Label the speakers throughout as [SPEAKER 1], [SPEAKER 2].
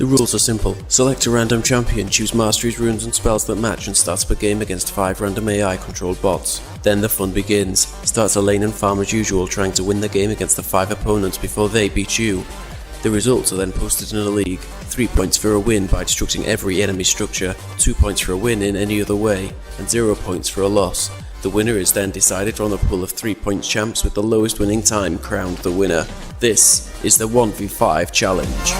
[SPEAKER 1] The rules are simple. Select a random champion, choose masteries, runes and spells that match and start up a game against 5 random AI controlled bots. Then the fun begins. Start a lane and farm as usual, trying to win the game against the 5 opponents before they beat you. The results are then posted in a league. 3 points for a win by destructing every enemy structure, 2 points for a win in any other way, and 0 points for a loss. The winner is then decided from a pool of 3-point champs with the lowest winning time crowned the winner. This is the 1v5 challenge.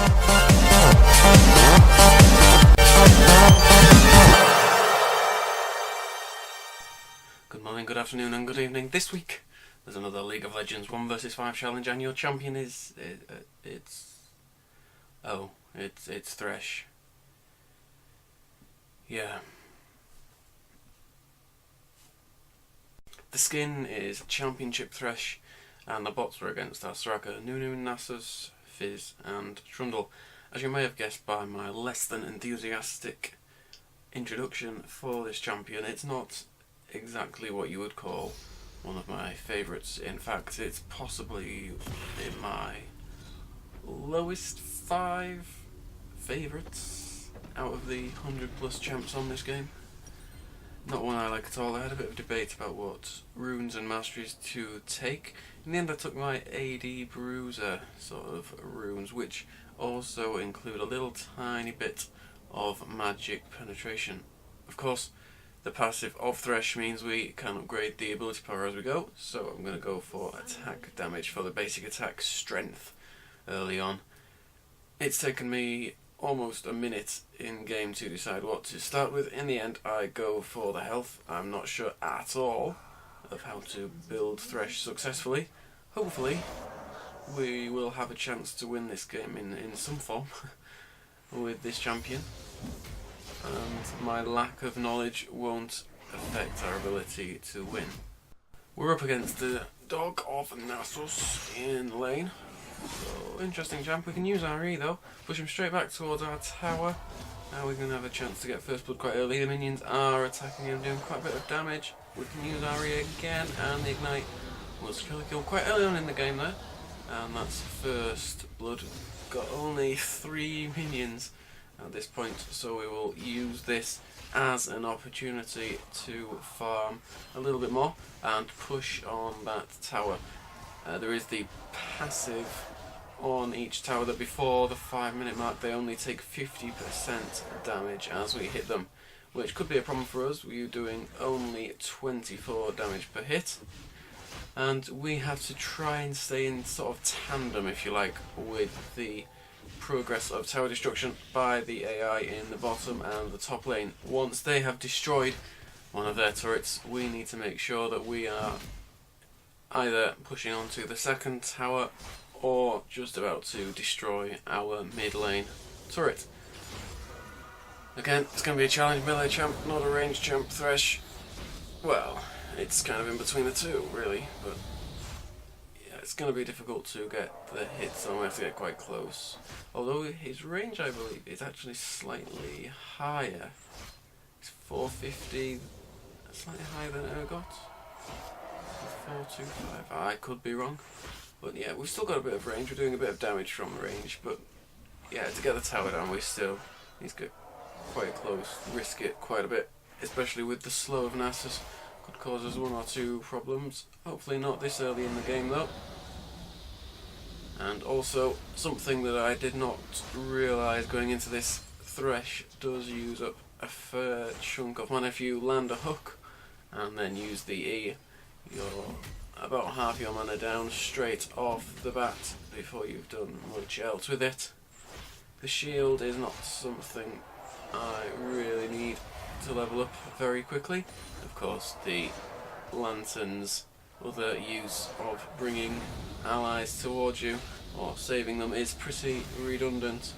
[SPEAKER 1] Good morning, good afternoon and good evening. This week there's another League of Legends 1 vs 5 challenge and your champion is... It's Thresh. Yeah. The skin is Championship Thresh, and the bots were against our Soraka, Nunu, Nasus, Fizz and Trundle. As you may have guessed by my less than enthusiastic introduction for this champion, it's not exactly what you would call one of my favourites. In fact, it's possibly in my lowest 5 favourites out of the 100 plus champs on this game. Not one I like at all. I had a bit of debate about what runes and masteries to take. In the end I took my AD Bruiser sort of runes, which also include a little tiny bit of magic penetration. Of course, the passive of Thresh means we can upgrade the ability power as we go, so I'm going to go for attack damage for the basic attack strength early on. It's taken me almost a minute in game to decide what to start with. In the end I go for the health. I'm not sure at all of how to build Thresh successfully. Hopefully we will have a chance to win this game in some form with this champion, and my lack of knowledge won't affect our ability to win. We're up against the dog of Nasus in lane. So, interesting champ. We can use our E though, push him straight back towards our tower. Now we can have a chance to get first blood quite early. The minions are attacking him, doing quite a bit of damage. We can use our E again, and the ignite was kill quite early on in the game there. And that's first blood. Got only 3 minions at this point, so we will use this as an opportunity to farm a little bit more and push on that tower. There is the passive on each tower that before the 5-minute mark they only take 50% damage as we hit them, which could be a problem for us. We're doing only 24 damage per hit, and we have to try and stay in sort of tandem, if you like, with the progress of tower destruction by the AI in the bottom and the top lane. Once they have destroyed one of their turrets, we need to make sure that we are either pushing onto the second tower or just about to destroy our mid lane turret. Again, it's going to be a challenge melee champ, not a range champ. Thresh, well, it's kind of in between the two really, but yeah, it's going to be difficult to get the hits, so we have to get quite close. Although his range, I believe, is actually slightly higher. It's 450, slightly higher than Urgot. 425. I could be wrong, but yeah, we've still got a bit of range. We're doing a bit of damage from range, but yeah, to get the tower down, we still need to get quite close, risk it quite a bit, especially with the slow of Nasus. Could cause us 1 or 2 problems. Hopefully not this early in the game though. And also, something that I did not realise going into this, Thresh does use up a fair chunk of mana. If you land a hook and then use the E, you're about half your mana down straight off the bat before you've done much else with it. The shield is not something I really need to level up very quickly. Of course, the lantern's other use of bringing allies towards you or saving them is pretty redundant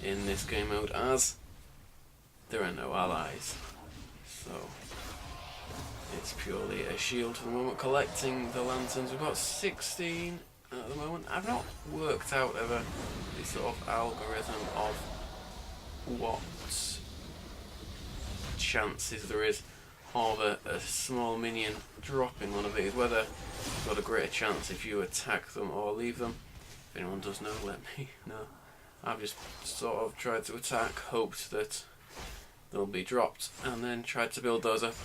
[SPEAKER 1] in this game mode, as there are no allies. So it's purely a shield for the moment. Collecting the lanterns, we've got 16 at the moment. I've not worked out ever the sort of algorithm of what chances there is of a small minion dropping one of these, whether you've got a greater chance if you attack them or leave them. If anyone does know, let me know. I've just sort of tried to attack, hoped that they'll be dropped, and then tried to build those up.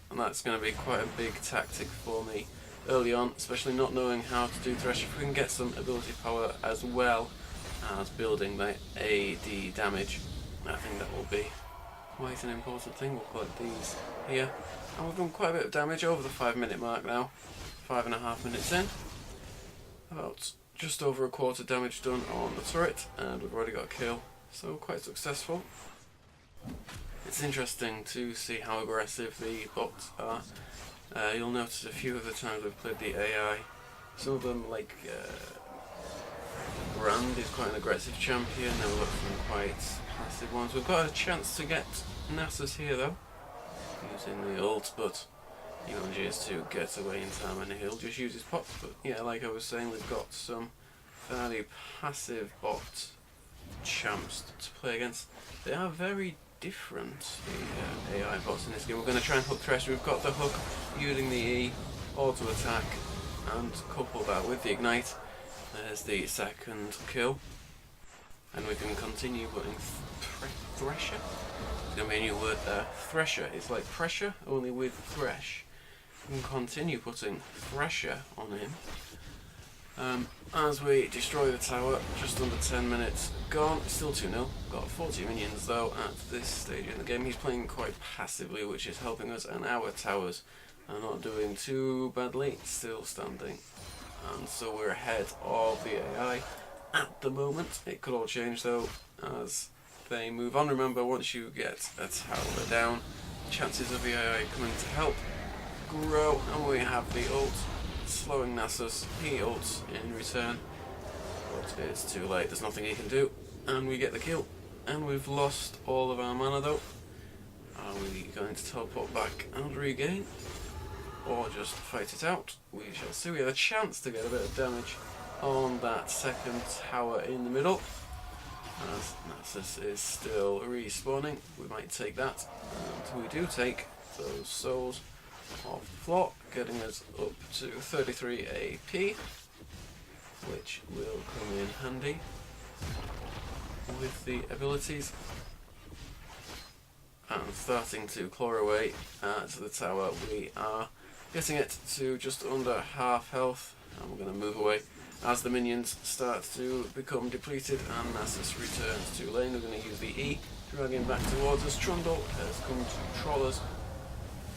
[SPEAKER 1] And that's going to be quite a big tactic for me early on, especially not knowing how to do Thresh. If we can get some ability power as well as building the AD damage, I think that will be quite an important thing. We'll collect these here. And we've done quite a bit of damage over the 5-minute mark now. 5.5 minutes in. About just over a quarter damage done on the turret, and we've already got a kill, so quite successful. It's interesting to see how aggressive the bots are. You'll notice a few of the times we've played the AI, some of them, like Brand is quite an aggressive champion, there were some quite passive ones. We've got a chance to get Nasus here though, using the ult, but he manages to get away in time and he'll just use his pots. But yeah, like I was saying, we've got some fairly passive bot champs to play against. They are very different, the AI bots in this game. We're going to try and hook Thresh. We've got the hook using the E, auto attack, and couple that with the ignite. There's the second kill, and we can continue putting Thresher. There's going to be a new word there. Thresher is like pressure, only with Thresh. We can continue putting Thresher on him. As we destroy the tower, just under 10 minutes gone, still 2-0, got 40 minions though at this stage in the game. He's playing quite passively, which is helping us, and our towers are not doing too badly, still standing. And so we're ahead of the AI at the moment. It could all change though as they move on. Remember, once you get a tower down, chances of the AI coming to help grow, and we have the ult. Slowing Nasus, he ults in return, but it's too late, there's nothing he can do, and we get the kill. And we've lost all of our mana though. Are we going to teleport back and regain, or just fight it out? We shall see. We have a chance to get a bit of damage on that second tower in the middle, as Nasus is still respawning. We might take that, and we do take those souls off the floor, getting us up to 33 AP, which will come in handy with the abilities. And starting to claw away at the tower, we are getting it to just under half health, and we're going to move away as the minions start to become depleted and Nasus returns to lane. We're going to use the E, dragging back towards us. Trundle has come to troll us,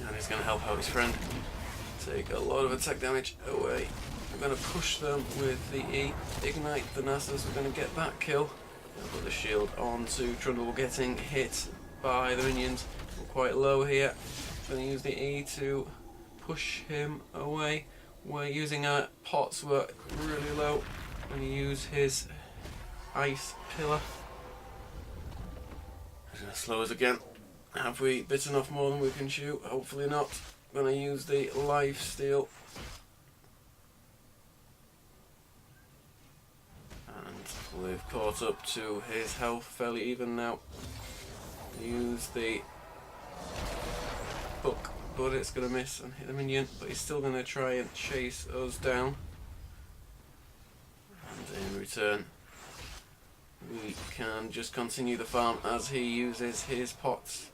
[SPEAKER 1] and he's going to help out his friend. Take a lot of attack damage away. We're going to push them with the E, ignite the Nasus. We're going to get that kill. And put the shield onto Trundle, getting hit by the minions. We're quite low here. Going to use the E to push him away. We're using our pots, we're really low. Going to use his ice pillar. He's going to slow us again. Have we bitten off more than we can chew? Hopefully not. I'm going to use the life steal. And we've caught up to his health fairly even now. Use the hook, but it's going to miss and hit the minion, but he's still going to try and chase us down. And in return, we can just continue the farm as he uses his pots.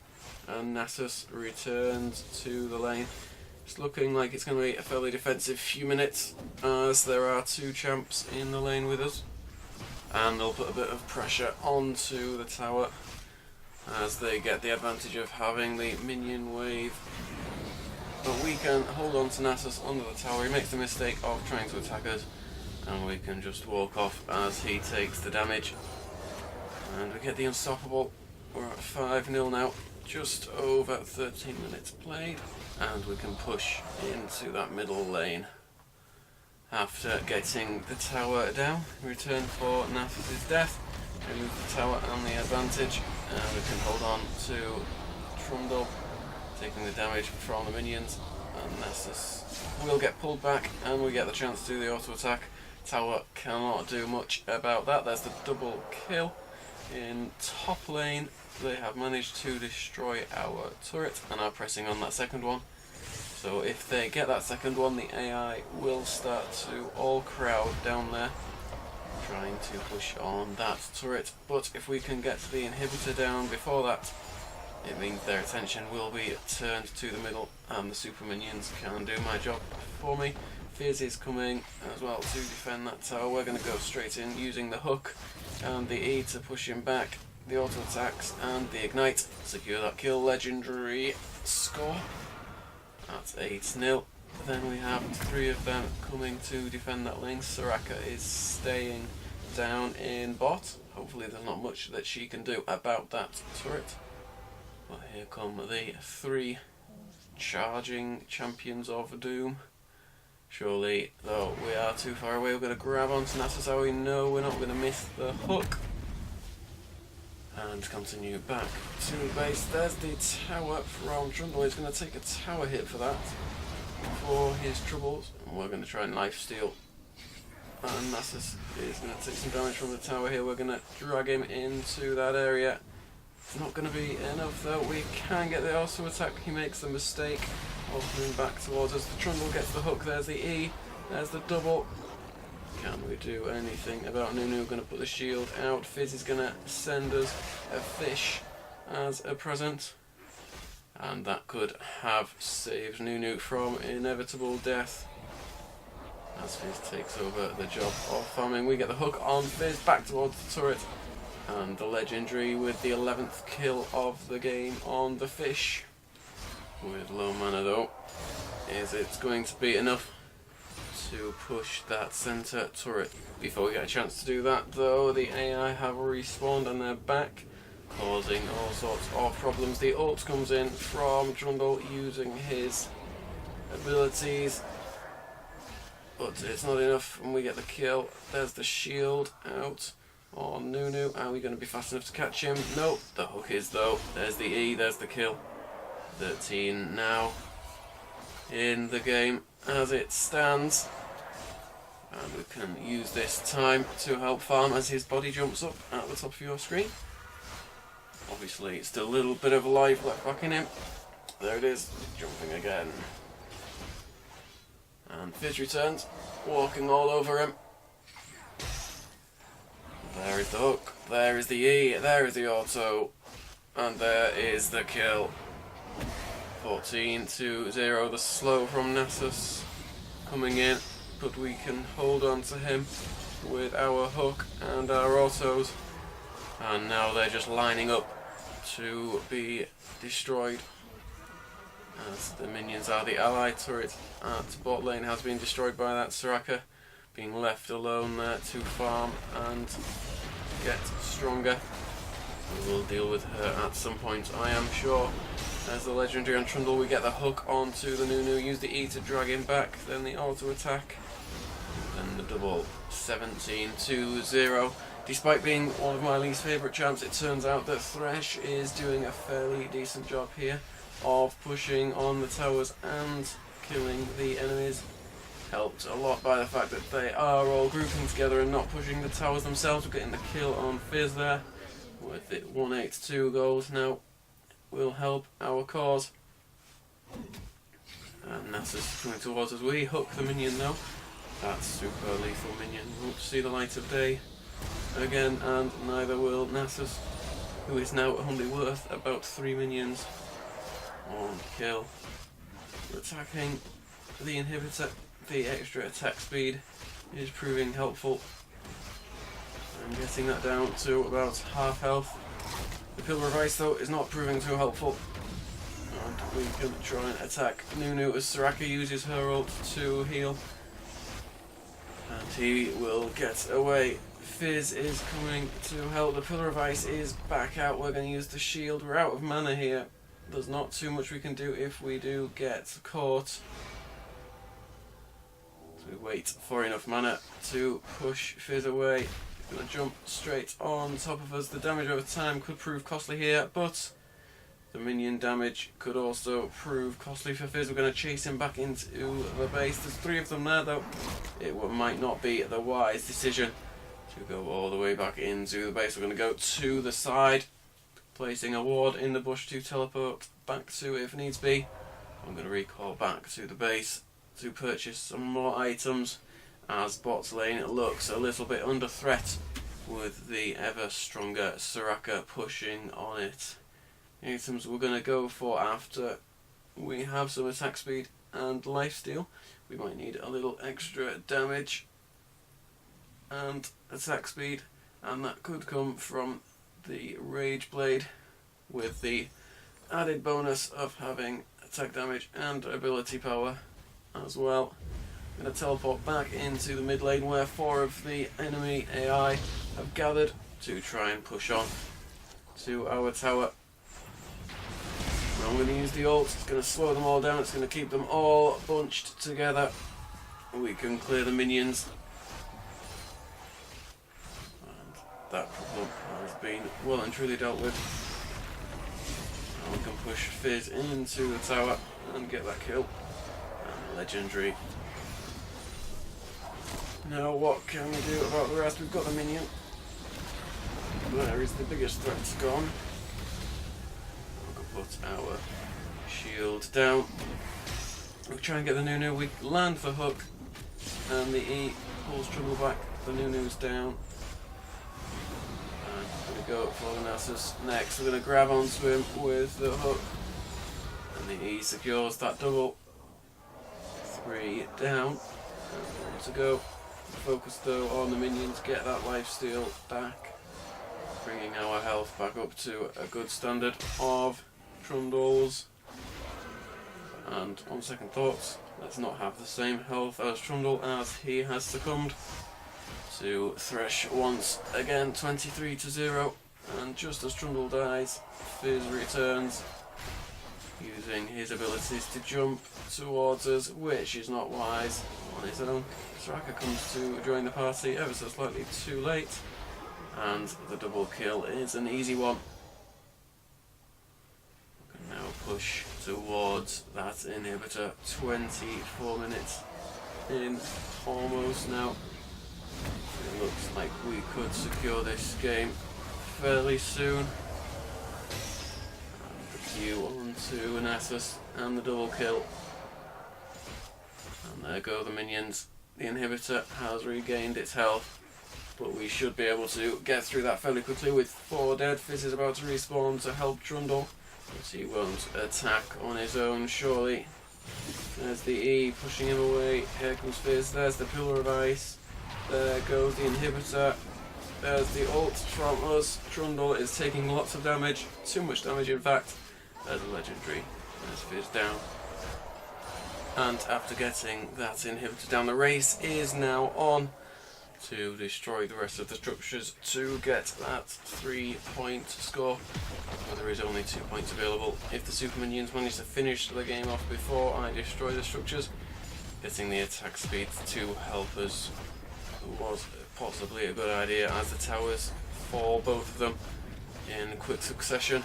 [SPEAKER 1] And Nasus returns to the lane. It's looking like it's going to be a fairly defensive few minutes, as there are two champs in the lane with us. And they'll put a bit of pressure onto the tower as they get the advantage of having the minion wave. But we can hold on to Nasus under the tower. He makes the mistake of trying to attack us, and we can just walk off as he takes the damage. And we get the unstoppable. We're at 5-0 now. Just over 13 minutes played, and we can push into that middle lane after getting the tower down. In return for Nasus' death, we lose the tower and the advantage, and we can hold on to Trundle, taking the damage from the minions, and Nasus will get pulled back, and we get the chance to do the auto attack. Tower cannot do much about that. There's the double kill. In top lane, they have managed to destroy our turret and are pressing on that second one. So if they get that second one, the AI will start to all crowd down there, trying to push on that turret, but if we can get the inhibitor down before that, it means their attention will be turned to the middle and the super minions can do my job for me. Fizz is coming as well to defend that tower. We're going to go straight in using the hook and the E to push him back, the auto attacks and the ignite. Secure that kill, legendary score at 8-0. Then we have 3 of them coming to defend that lane. Soraka is staying down in bot. Hopefully there's not much that she can do about that turret. But here come the 3 charging champions of Doom. Surely, though we are too far away, we're going to grab onto Nasus. How we know we're not going to miss the hook. And continue back to the base. There's the tower from Trundle. He's going to take a tower hit for that, for his troubles. And we're going to try and lifesteal. And Nasus is going to take some damage from the tower here. We're going to drag him into that area. It's not going to be enough though. We can get the auto attack. He makes the mistake of coming back towards us. The Trundle gets the hook. There's the E. There's the double. Can we do anything about Nunu? Going to put the shield out. Fizz is going to send us a fish as a present. And that could have saved Nunu from inevitable death. As Fizz takes over the job of farming. We get the hook on Fizz back towards the turret. And the legendary with the 11th kill of the game on the fish. With low mana though. Is it going to be enough to push that centre turret? Before we get a chance to do that though, the AI have respawned and they're back, causing all sorts of problems. The ult comes in from Trundle using his abilities, but it's not enough and we get the kill. There's the shield out on Nunu. Are we going to be fast enough to catch him? Nope, the hook is though. There's the E, there's the kill. 13 now in the game as it stands. And we can use this time to help farm as his body jumps up at the top of your screen. Obviously, still a little bit of life left back in him. There it is, jumping again. And Fizz returns, walking all over him. There is the hook, there is the E, there is the auto, and there is the kill. 14-0, the slow from Nasus coming in, but we can hold on to him with our hook and our autos. And now they're just lining up to be destroyed. As the minions are, the ally turret at bot lane has been destroyed by that Soraka, being left alone there to farm and get stronger. We will deal with her at some point, I am sure. As the legendary on Trundle, we get the hook onto the Nunu, use the E to drag him back, then the auto attack, and the double. 17-0. Despite being one of my least favourite champs, it turns out that Thresh is doing a fairly decent job here of pushing on the towers and killing the enemies. Helped a lot by the fact that they are all grouping together and not pushing the towers themselves. We're getting the kill on Fizz there with it 182 goals now will help our cause. And Nasus coming towards us. We hook the minion though. That super lethal minion won't see the light of day again, and neither will Nasus, who is now only worth about 3 minions on kill. We're attacking the inhibitor. The extra attack speed is proving helpful. I'm getting that down to about half health. The Pillar of Ice though is not proving too helpful. And we can try and attack Nunu as Soraka uses her ult to heal. And he will get away. Fizz is coming to help. The Pillar of Ice is back out. We're going to use the shield. We're out of mana here. There's not too much we can do if we do get caught. So we wait for enough mana to push Fizz away. He's going to jump straight on top of us. The damage over time could prove costly here, but the minion damage could also prove costly for Fizz. We're going to chase him back into the base. There's 3 of them there though. It might not be the wise decision to go all the way back into the base. We're going to go to the side, placing a ward in the bush to teleport back to it if needs be. I'm going to recall back to the base to purchase some more items as bot lane looks a little bit under threat with the ever stronger Soraka pushing on it. Items we're going to go for after we have some attack speed and lifesteal. We might need a little extra damage and attack speed, and that could come from the Rage Blade with the added bonus of having attack damage and ability power as well. I'm going to teleport back into the mid lane where 4 of the enemy AI have gathered to try and push on to our tower. I'm going to use the ult. It's going to slow them all down, it's going to keep them all bunched together. We can clear the minions. And that problem has been well and truly dealt with. Now we can push Fizz into the tower and get that kill. And legendary. Now what can we do about the rest? We've got the minion. There is the biggest threat gone. We'll put our shield down. We'll try and get the Nunu. We land the hook and the E pulls Trundle back. The Nunu's down. And we're going to go for the Nasus next. We're going to grab onto him with the hook. And the E secures that double. 3 down. And 1 to go. Focus though on the minions, get that lifesteal back, bringing our health back up to a good standard of Trundle's. And on second thoughts, let's not have the same health as Trundle, as he has succumbed to Thresh once again, 23-0. And just as Trundle dies, Fizz returns, using his abilities to jump towards us, which is not wise on his own. Soraka comes to join the party ever so slightly too late, and the double kill is an easy one. We can now push towards that inhibitor. 24 minutes in almost now. It looks like we could secure this game fairly soon. And the Q onto Nasus and the double kill. And there go the minions. The inhibitor has regained its health, but we should be able to get through that fairly quickly with 4 dead. Fizz is about to respawn to help Trundle, but he won't attack on his own, surely. There's the E pushing him away. Here comes Fizz. There's the Pillar of Ice. There goes the inhibitor. There's the ult from us. Trundle is taking lots of damage, too much damage in fact. There's a legendary. There's Fizz down. And after getting that inhibitor down, the race is now on to destroy the rest of the structures to get that 3-point score, where there is only 2 points available. If the super minions manage to finish the game off before I destroy the structures, getting the attack speed to help us was possibly a good idea, as the towers fall, both of them, in quick succession.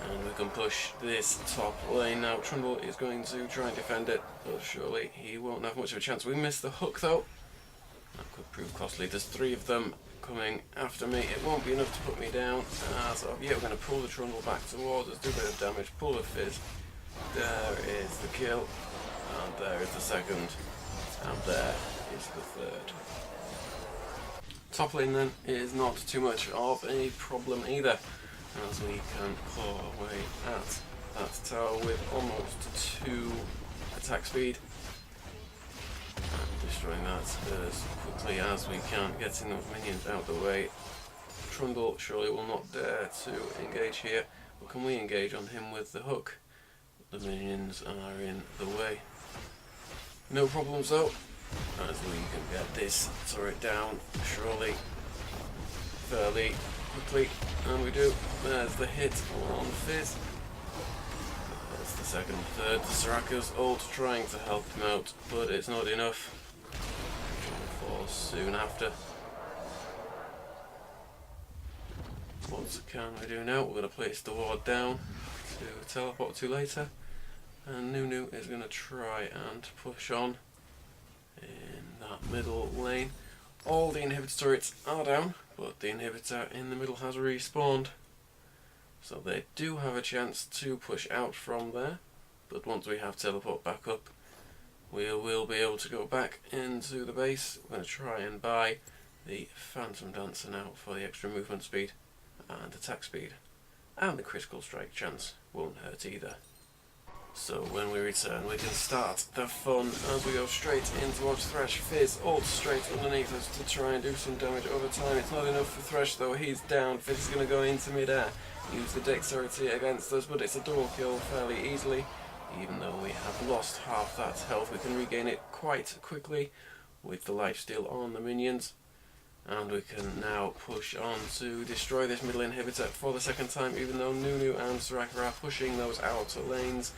[SPEAKER 1] And we can push this top lane now. Trundle is going to try and defend it, but surely he won't have much of a chance. We missed the hook though. That could prove costly. There's 3 of them coming after me. It won't be enough to put me down. So yeah, we're going to pull the Trundle back towards us, do a bit of damage, pull the Fizz. There is the kill, and there is the second, and there is the third. Top lane then is not too much of a problem either, as we can claw away at that tower with almost 2 attack speed and destroying that as quickly as we can, getting those minions out of the way. Trundle surely will not dare to engage here, but can we engage on him with the hook? The minions are in the way. No problems though, as we can get this turret down surely fairly quickly, and we do. There's the hit on Fizz. That's the second, third. Soraka's ult trying to help him out, but it's not enough. Falls soon after. What can we do now? We're going to place the ward down to teleport to later, and Nunu is going to try and push on in that middle lane. All the inhibitor turrets are down, but the inhibitor in the middle has respawned, so they do have a chance to push out from there. But once we have teleport back up, we will be able to go back into the base. We're going to try and buy the Phantom Dancer now for the extra movement speed and attack speed. And the critical strike chance won't hurt either. So when we return, we can start the fun as we go straight in towards Thresh. Fizz ult straight underneath us to try and do some damage over time. It's not enough for Thresh though, he's down. Fizz is going to go into mid-air, use the dexterity against us, but it's a double kill fairly easily. Even though we have lost half that health, we can regain it quite quickly with the lifesteal on the minions. And we can now push on to destroy this middle inhibitor for the second time, even though Nunu and Soraka are pushing those outer lanes.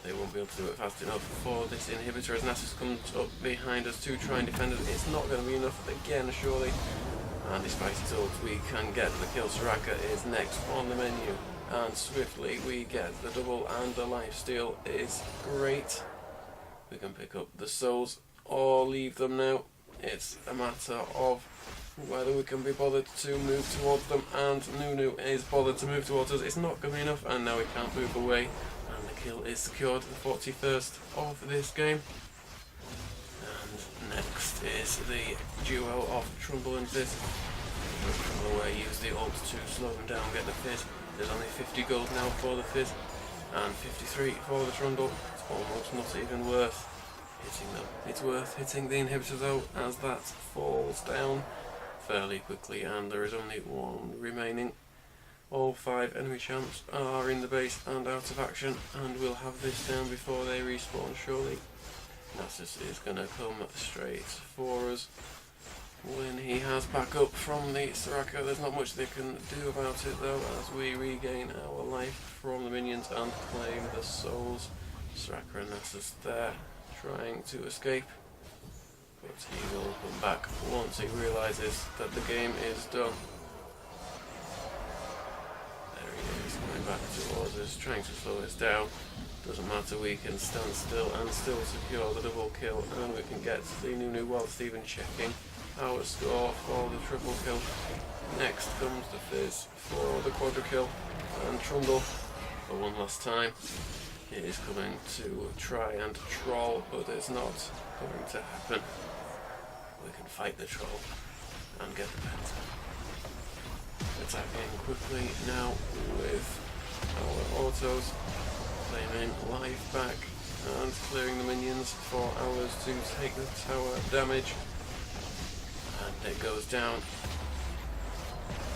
[SPEAKER 1] They won't be able to do it fast enough for this inhibitor as Nasus comes up behind us to try and defend us. It's not going to be enough again, surely. And despite his ult, we can get the kill. Soraka is next on the menu. And swiftly we get the double, and the lifesteal is great. We can pick up the souls or leave them now. It's a matter of whether we can be bothered to move towards them, and Nunu is bothered to move towards us. It's not going to be enough, and now we can't move away. And the kill is secured, the 41st of this game. And next is the duo of Trundle and Fizz. Trundle away, use the ult to slow them down, get the Fizz. There's only 50 gold now for the Fizz, and 53 for the Trundle. It's almost not even worth hitting them. It's worth hitting the inhibitor though, as that falls down fairly quickly, and there is only one remaining. All 5 enemy champs are in the base and out of action, and we'll have this down before they respawn surely. Nasus is going to come straight for us. When he has backup from the Soraka, there's not much they can do about it though, as we regain our life from the minions and claim the souls. Soraka and Nasus there, trying to escape, but he will come back once he realises that the game is done. There he is, coming back towards us, trying to slow us down. Doesn't matter, we can stand still and still secure the double kill, and we can get the Nunu whilst even checking our score for the triple kill. Next comes the Fizz for the quadra kill, and Trundle for one last time. It is coming to try and troll, but it's not going to happen. We can fight the troll and get the penta. Attacking quickly now with our autos, claiming life back and clearing the minions for ours to take the tower damage. And it goes down,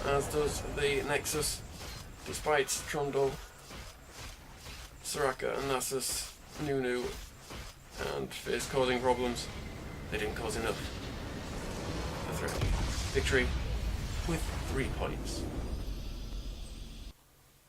[SPEAKER 1] as does the Nexus, despite Trundle, Soraka and Nasus, Nunu and Fizz causing problems. They didn't cause enough. The Thresh victory with 3 points.